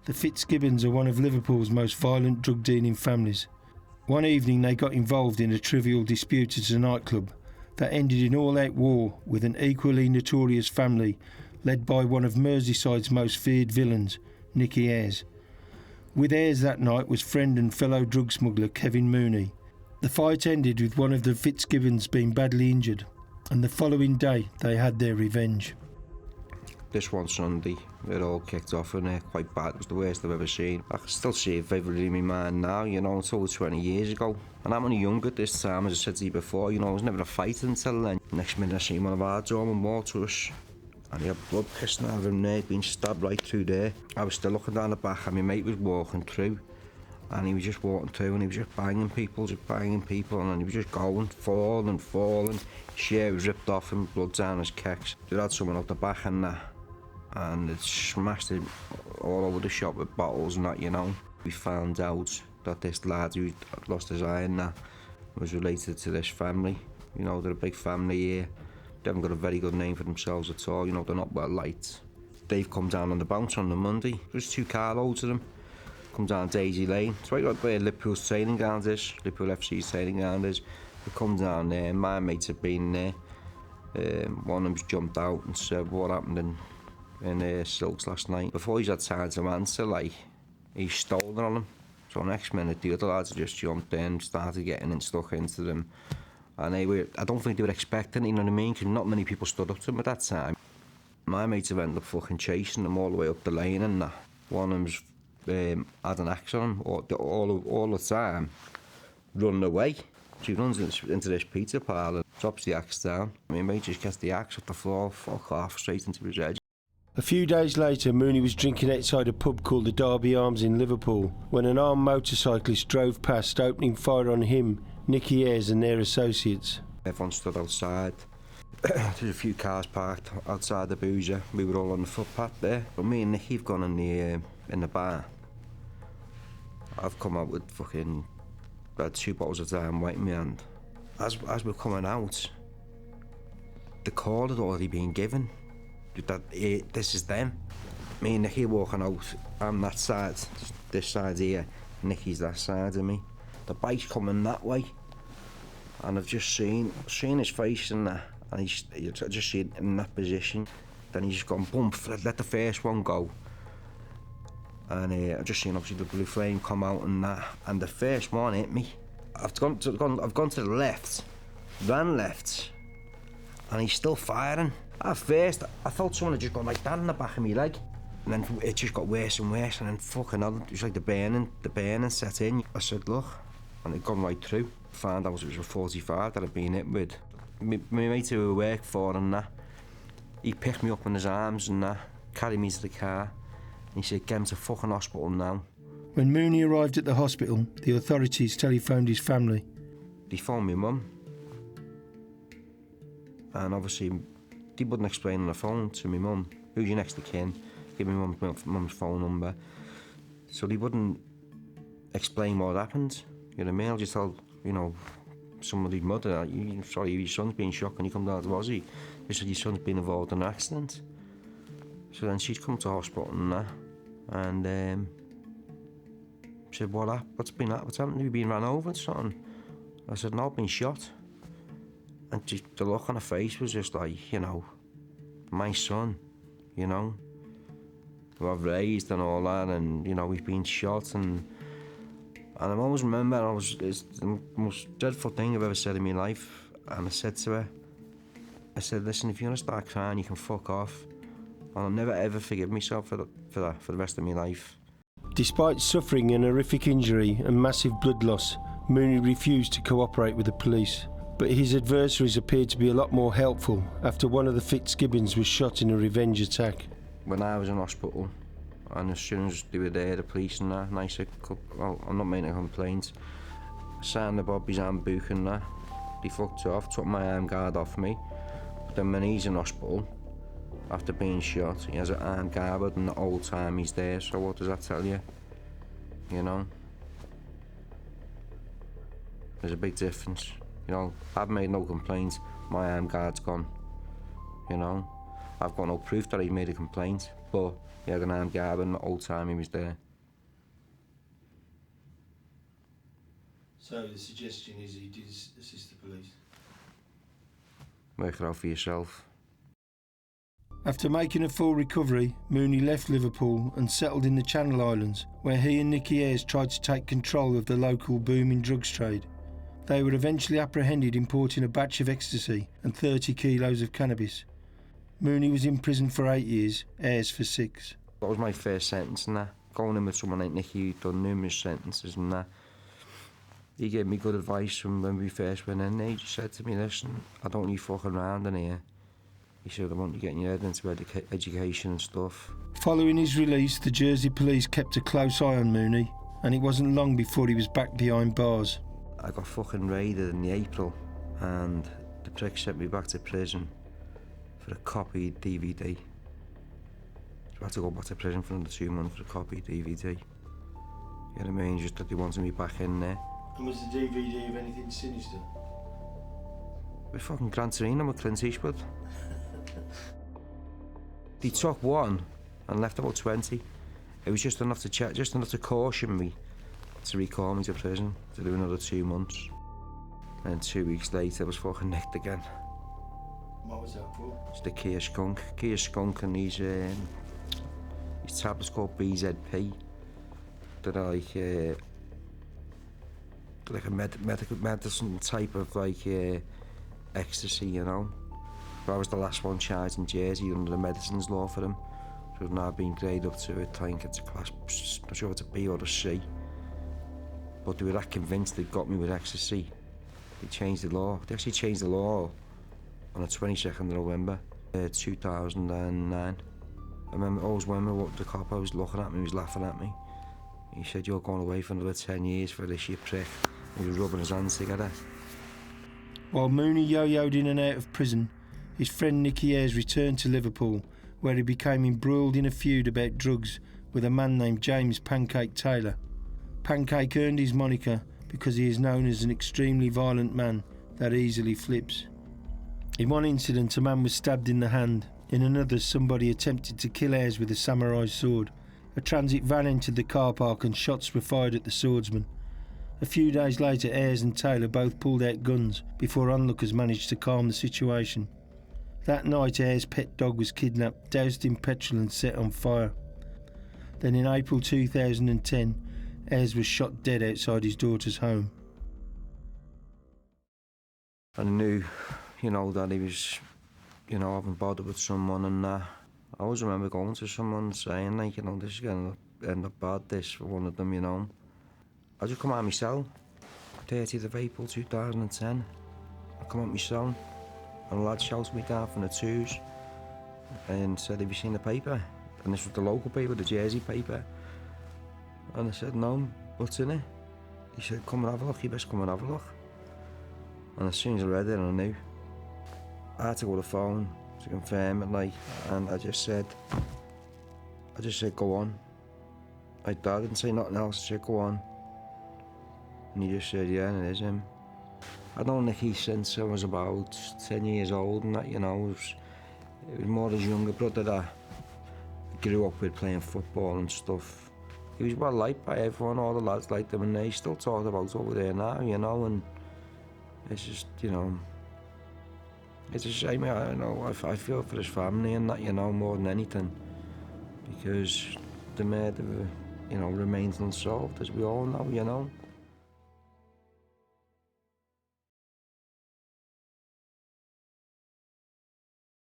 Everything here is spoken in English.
The Fitzgibbons are one of Liverpool's most violent drug-dealing families. One evening they got involved in a trivial dispute at a nightclub that ended in all-out war with an equally notorious family led by one of Merseyside's most feared villains, Nicky Ayers. With Ayers that night was friend and fellow drug smuggler Kevin Mooney. The fight ended with one of the Fitzgibbons being badly injured, and the following day they had their revenge. This one Sunday, it all kicked off and quite bad. It was the worst I've ever seen. I can still see it vividly in my mind now, you know, it's over 20 years ago. And I'm only young at this time, as I said to you before, you know, I was never a fighter until then. Next minute I seen one of our doormen walk to us, and he had blood pissing out of him there, being stabbed right through there. I was still looking down the back, and my mate was walking through, and he was just walking through, and he was just banging people, and he was just going, falling. His shirt was ripped off him, blood down his kicks. They had someone out the back and that, and it smashed it all over the shop with bottles and that, you know. We found out that this lad who lost his eye and that was related to this family. You know, they're a big family here. They haven't got a very good name for themselves at all, you know, they're not well liked. They've come down on the bounce on the Monday. There's 2 carloads of them. Come down Daisy Lane. It's right where Liverpool's training ground is, Liverpool FC's training ground is. They come down there, my mates have been there. One of them's jumped out and said what happened in Silks last night. Before he's had time to answer, like, he's stolen on him. So next minute, the other lads just jumped in, started getting stuck into them. And I don't think they were expecting it, you know what I mean? Because not many people stood up to them at that time. My mates have ended up fucking chasing them all the way up the lane and that. One of them's had an axe on him all the time, running away. She runs into this pizza parlour, drops the axe down. My mate just gets the axe off the floor, fuck off, straight into his head. A few days later, Mooney was drinking outside a pub called the Derby Arms in Liverpool when an armed motorcyclist drove past, opening fire on him, Nicky Ayers and their associates. Everyone stood outside. There's a few cars parked outside the boozer. We were all on the footpath there. But me and Nicky have gone in the bar. I've come out with fucking 2 bottles of Diet White in my hand. As we're coming out, the call had already been given that this is them. Me and Nicky walking out. I'm that side, this side here. Nicky's that side of me. The bike's coming that way, and I've just seen his face and that, and I just see it in that position. Then he's just gone boom, let the first one go, and I've just seen obviously the blue flame come out and that, and the first one hit me. I've gone to the left, ran left, and he's still firing. At first, I felt someone had just gone like that in the back of my leg, and then it just got worse and worse, and then fucking hell, it was like the burning set in. I said, look, and it gone right through. Found out it was a 45 that I'd been hit with. My mate who I worked for and that, he picked me up in his arms and that, carried me to the car, and he said, get him to fucking hospital now. When Mooney arrived at the hospital, the authorities telephoned his family. They phoned my mum, and obviously they wouldn't explain on the phone to my mum, who's your next of kin, give me mum's phone number, so they wouldn't explain what happened. You know what I mean? I'll just tell, you know, somebody's mother, sorry, your son's been shot, can you come down to Aussie? They said your son's been involved in an accident. So then she'd come to hospital and that, and said, what's happened? Have you been ran over or something? I said, no, I've been shot. And the look on her face was just like, you know, my son, you know, who I've raised and all that, and, you know, he's been shot, and I always remember, it's the most dreadful thing I've ever said in my life, and I said to her, I said, listen, if you want to start crying, you can fuck off, and I'll never ever forgive myself for the rest of my life. Despite suffering an horrific injury and massive blood loss, Mooney refused to cooperate with the police. But his adversaries appeared to be a lot more helpful after one of the Fitzgibbons was shot in a revenge attack. When I was in hospital, and as soon as they were there, the police and that, and I said, well, I'm not making a complaint. I signed the Bobby's handbook and that. They fucked off, took my arm guard off me. But then when he's in hospital, after being shot, he has an arm guard, and the whole time he's there, so what does that tell you? You know? There's a big difference. You know, I've made no complaints, my arm guard's gone, you know. I've got no proof that he made a complaint, but he had an armed guard the whole time he was there. So the suggestion is he did assist the police? Work it out for yourself. After making a full recovery, Mooney left Liverpool and settled in the Channel Islands, where he and Nicky Ayers tried to take control of the local booming drugs trade. They were eventually apprehended importing a batch of ecstasy and 30 kilos of cannabis. Mooney was in prison for 8 years, Ayers for 6. That was my first sentence and that. Going in with someone like Nicky who'd done numerous sentences and that. He gave me good advice from when we first went in there. He just said to me, listen, I don't want you fucking around in here. He said, I want you getting your head into education and stuff. Following his release, the Jersey police kept a close eye on Mooney, and it wasn't long before he was back behind bars. I got fucking raided in April, and the prick sent me back to prison for a copied DVD. So I had to go back to prison for another 2 months for a copied DVD. You know what I mean? Just that they wanted me back in there. And was the DVD of anything sinister? With fucking Gran Torino with Clint Eastwood. They took one and left about 20. It was just enough to check, just enough to caution me to recall me to prison to do another 2 months. And 2 weeks later I was fucking nicked again. What was that for? It's the Kia Skunk. Kia Skunk and these tablets called BZP. They're like a medical medicine type of ecstasy, you know. But I was the last one charged in Jersey under the medicines law for them. So I've now been graded up to I think it's a class, not sure it's a B or a C. But they were that convinced they'd got me with ecstasy. They changed the law. They actually changed the law on the 22nd of November 2009. I always remember what the cop was looking at me, he was laughing at me. He said, you're going away for another 10 years for this, you prick. He was rubbing his hands together. While Mooney yo-yoed in and out of prison, his friend Nicky Ayers returned to Liverpool, where he became embroiled in a feud about drugs with a man named James Pancake Taylor. Pancake earned his moniker because he is known as an extremely violent man that easily flips. In one incident, a man was stabbed in the hand. In another, somebody attempted to kill Ayers with a samurai sword. A transit van entered the car park and shots were fired at the swordsman. A few days later, Ayers and Taylor both pulled out guns before onlookers managed to calm the situation. That night, Ayers' pet dog was kidnapped, doused in petrol and set on fire. Then in April 2010, Ayers was shot dead outside his daughter's home. I knew, that he was, having bothered with someone and I always remember going to someone saying, this is going to end up bad, this, for one of them, I just come out of my cell, 30th of April 2010. I come out of my cell, and a lad shouts me down from the twos and said, have you seen the paper? And this was the local paper, the Jersey paper. And I said, no, what's in it? He said, come and have a look, you best come and have a look. And as soon as I read it, I knew. I had to go to the phone to confirm it, and I just said, go on. I didn't say nothing else, I said, go on. And he just said, yeah, and it is him. I'd known Nicky since I was about 10 years old, and that, it was more his younger brother that I grew up with playing football and stuff. He was well liked by everyone, all the lads liked him, and they still talk about over there now, and it's just, it's a shame, I feel for his family and that, more than anything, because the murder, remains unsolved, as we all know,